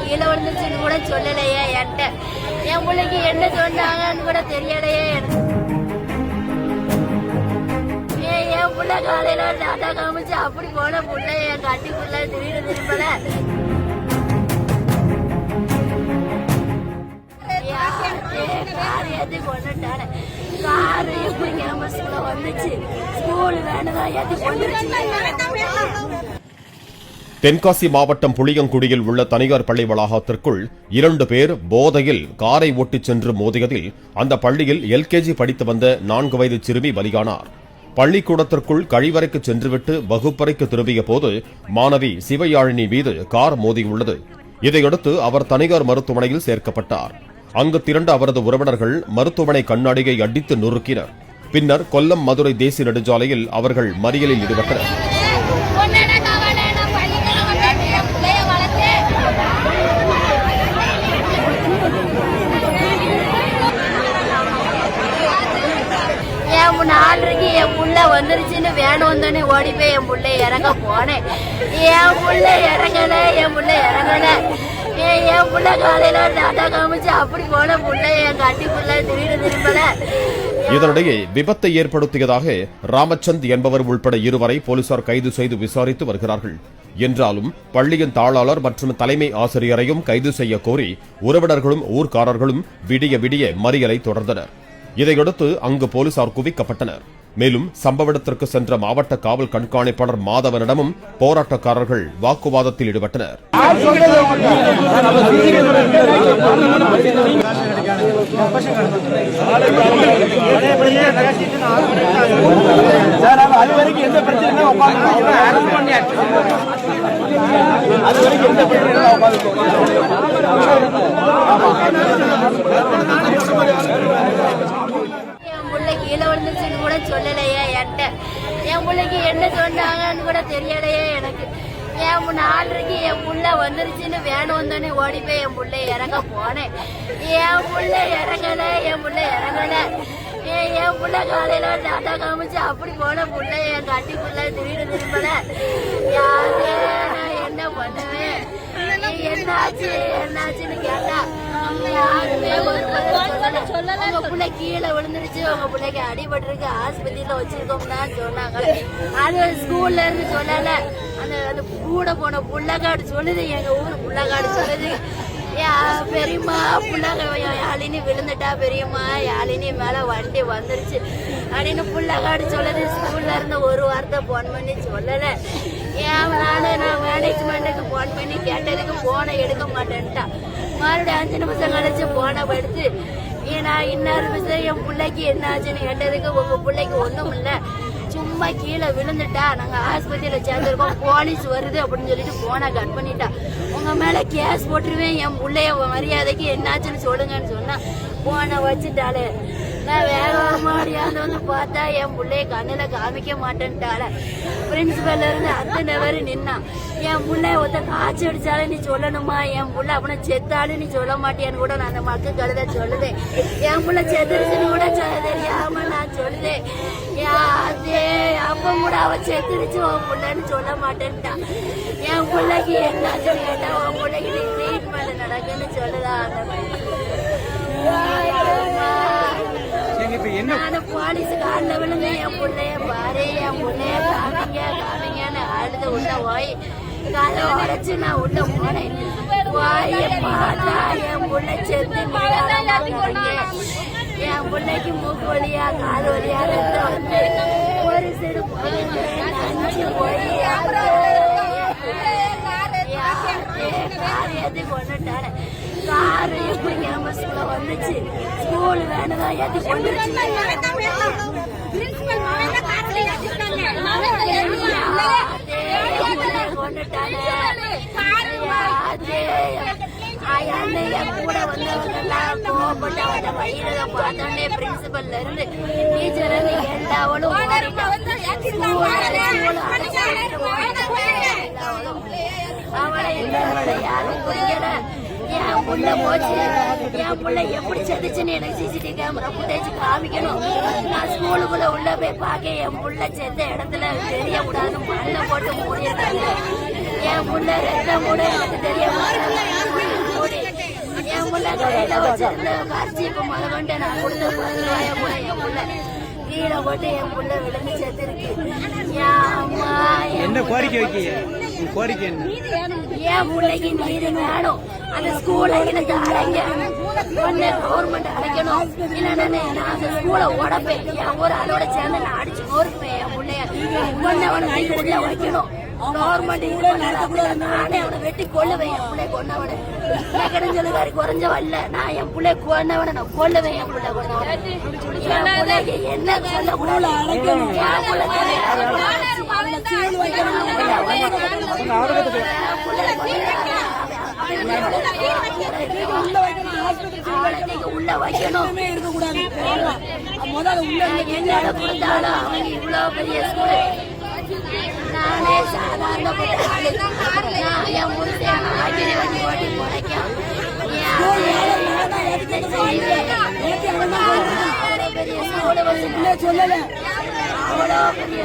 கீழே விழுந்துச்சுன்னு கூட சொல்லலையே என்கிட்ட. என் பிள்ளைக்கு என்ன சொன்னாங்கன்னு கூட தெரியலையே எனக்கு. என் பிள்ளை காலையில டாட்டா காமிச்சு அப்படி போன பிள்ளை என் கட்டி பிள்ளை திடீர்னு திரும்பல. கார் ஏற்றி கொண்டுட்டாரு. காரு எப்படி கேம்பஸ்குள்ள வந்துச்சு, ஸ்கூல் வேணுதான் ஏற்றி கொண்டுருச்சு. தென்காசி மாவட்டம் புளியங்குடியில் உள்ள தனியார் பள்ளி வளாகத்திற்குள் 2 பேர் போதையில் காரை ஓட்டிச் சென்று மோதியதில் அந்த பள்ளியில் எல்கேஜி படித்து வந்த 4 வயது சிறுமி பலியானார். பள்ளிக்கூடத்திற்குள் கழிவறைக்கு சென்றுவிட்டு வகுப்பறைக்கு திரும்பிய போது மாணவி சிவயாழினி மீது கார் மோதியுள்ளது. இதையடுத்து அவர் தனியார் மருத்துவமனையில் சேர்க்கப்பட்டார். அங்கு திரண்ட அவரது உறவினர்கள் மருத்துவமனை கண்ணாடியை அடித்து நொறுக்கினர். பின்னர் கொல்லம் மதுரை தேசிய நெடுஞ்சாலையில் அவர்கள் மறியலில் ஈடுபட்டனர். என் புள்ள வந்துருச்சுன்னு வேணும் வந்தோடனே ஓடி போய் என் புள்ளை இறங்க போனேன். என் புள்ளை இறங்கல, என் புள்ளை இறங்கல. என் புள்ள காலையில டாட்டா காமிச்சு அப்படி போன புள்ளை என் கட்டி புள்ள திடீர்னு திரும்பல. இதனிடையே விபத்தை ஏற்படுத்தியதாக ராமச்சந்த் என்பவர் உள்பட 2 வரை போலீசார் கைது செய்து விசாரித்து வருகிறார்கள். என்றாலும் பள்ளியின் தாளாளர் மற்றும் தலைமை ஆசிரியரையும் கைது செய்ய கோரி உறவினர்களும் ஊர்க்காரர்களும் விடிய விடிய மறியலை தொடர்ந்தனர். இதையடுத்து அங்கு போலீசார் குவிக்கப்பட்டனர். மேலும் சம்பவ இடத்திற்கு சென்ற மாவட்ட காவல் கண்காணிப்பாளர் மாதவனிடமும் போராட்டக்காரர்கள் வாக்குவாதத்தில் ஈடுபட்டனர். கீழே விழுந்துச்சுன்னு கூட சொல்லலையே என்கிட்ட. என் பிள்ளைக்கு என்ன சொன்னாங்கன்னு கூட தெரியலையே எனக்கு. என் 4:30 என் புள்ள வந்துருச்சுன்னு வேணும் வந்தோடனே ஓடி போய் என் புள்ளை இறங்க போனேன். என் புள்ளை இறங்கல, என் புள்ளை இறங்கல. என் புள்ள காலையில டாட்டா காமிச்சு அப்படி போன புள்ளை என் கட்டி புள்ள திடீர்னு திரும்பல. யாரு நான் என்ன பண்ணுவேன், என்னாச்சு என்னாச்சுன்னு கேட்டா யாருமே உங்க பிள்ளை கீழே விழுந்துருச்சு, உங்க பிள்ளைக்கு அடிபட்டிருக்கு, ஆஸ்பத்திரியில வச்சிருக்கோம்னா சொன்னாங்க. அது ஸ்கூல்ல இருந்து சொல்லல, அந்த கூட போன புள்ளக்காடு சொல்லுது, எங்க ஊர் புள்ளக்காடு சொல்லுது. பெரியம்மா யாழினி விழுந்துட்டா, பெரியம்மா யாழினி மேல வண்டி வந்துருச்சு அப்படின்னு புள்ளக்காடு சொல்லுது. ஸ்கூல்ல இருந்து ஒரு வார்த்தை போன் பண்ணி சொல்லல. நான் மேனேஜ்மெண்ட்டுக்கு போன் பண்ணி கேட்டதுக்கு போனை எடுக்க மாட்டேன்ட்டான். மறுபடியும் 5 நிமிஷம் கழிச்சு போனை படுத்து நான் இன்னொரு விஷயம் என் பிள்ளைக்கு என்ன ஆச்சுன்னு கேட்டதுக்கு உங்க பிள்ளைக்கு ஒண்ணும் இல்ல, சும்மா கீழே விழுந்துட்டா, நாங்க ஆஸ்பத்திரியில சேர்ந்துருக்கோம், போலீஸ் வருது அப்படின்னு சொல்லிட்டு போனை கட் பண்ணிட்டா, உங்க மேல கேஸ் போட்டுருவேன், என் பிள்ளைய மரியாதைக்கு என்னாச்சுன்னு சொல்லுங்கன்னு சொன்னா போனை வச்சுட்டாளே. நான் வேகமாடியாந்து வந்து பார்த்தா என் பிள்ளைய கண்ணுல காமிக்க மாட்டேன்ட்டால. பிரின்சிபல் இருந்து அத்தனை பேர் நின்னான். என் பிள்ளைய ஒருத்த காய்ச்சி அடிச்சாலே நீ சொல்லணுமா, என் பிள்ளை அப்படின்னா செத்தாலும் நீ சொல்ல மாட்டியான்னு கூட நான் அந்த மக்கள் கழுத சொல்லுதேன். என் பிள்ளை செத்துருச்சுன்னு கூட தெரியாம நான் சொல்லுதேன். அப்ப கூட அவ செத்துருச்சு உன் பிள்ளைன்னு சொல்ல மாட்டேன்ட்டான். என் பிள்ளைக்கு என்னாச்சுன்னு கேட்டா உன் பிள்ளைக்கு நீ ட்ரீட்மெண்ட் நடக்குன்னு சொல்லுதா. நானும் போலீஸ் காலில் விழுந்து என் பிள்ளைய பாரு, என் பிள்ளைய காமிங்கன்னு அழுத உள்ள போய் காலை உடைச்சு நான் உள்ள போனேன். போய் பார்த்தா என் பிள்ளை செத்து என் பிள்ளைக்கு மூக்கு வழியா கால் வழியா ரத்தம் வந்து ஒரு சிறு நஞ்சு போய் கார் ஏற்றி கொண்டுட்டாரு. காரு எப்படி கேம்பஸ்குள்ள வந்துச்சு, ஸ்கூல் வேணுதான் ஏற்றி கொண்டுருச்சு. கூட வந்தவங்கெல்லாம் கோவப்பட்டு அவட்ட வயிறுல பார்த்தோன்னே பிரின்சிபல்ல இருந்து டீச்சர் எல்லாவளும் அவளை யாரும் புரியல. என் புள்ள போச்சு, என் புள்ள எப்படி செத்துச்சுன்னு எனக்கு சிசிடிவி கேமரா ஃபுட்டேஜ் காமிக்கணும். நான் ஸ்கூலுக்குள்ள உள்ள போய் பார்க்க என் புள்ள செத்த இடத்துல தெரிய கூடாது, மண்ணை போட்டு மூடியிருக்காங்க. என் புள்ள ரத்தம் கூட எனக்கு தெரிய மாட்டாங்க. கையில வச்சிருந்த கர்ச்சீப்பு முதற்கொண்டு நான் கொடுத்த 10 ரூபாய கூட என் புள்ள கீழே போட்டு என் புள்ள விழுந்து செத்துருக்கு. என்ன கோரிக்கை வைக்க கோரிக்கை என்ன? என் பிள்ளைக்கு நீதி வேணும். அந்த ஸ்கூலை எனக்கு அடைங்க, ஒன்னு கவர்மெண்ட் அடைக்கணும். இல்லைன்னா நான் அந்த ஸ்கூலை உடப்பேன். என் ஒரு ஆளோட சேர்ந்து நான் அடிச்சு நோருப்பேன். என் பிள்ளைய கொன்னவனை வீட்டுல வைக்கணும். கவர்மெண்ட் நானே அவனை வெட்டி கொள்ளுவேன். என் பிள்ளை கொன்னவனை கடைஞ்சலுக்காரி குறைஞ்ச வரல. நான் என் பிள்ளை கொன்னவனை நான் கொள்ளுவேன். என் பிள்ளை கொண்டவனை என்ன சொல்லக்கூடாது. உள்ள வைக்கணும். என்னோட கொடுத்தாலும் அவங்க இவ்வளவு பெரிய ஸ்கூல். நானே சாதாரணப்பட்ட ஆளு. நான் என் முருகன் ஆகிய வண்டி ஓட்டி முளைக்கும். பெரிய ஸ்கூல் சொல்லல அவ்வளோ பெரிய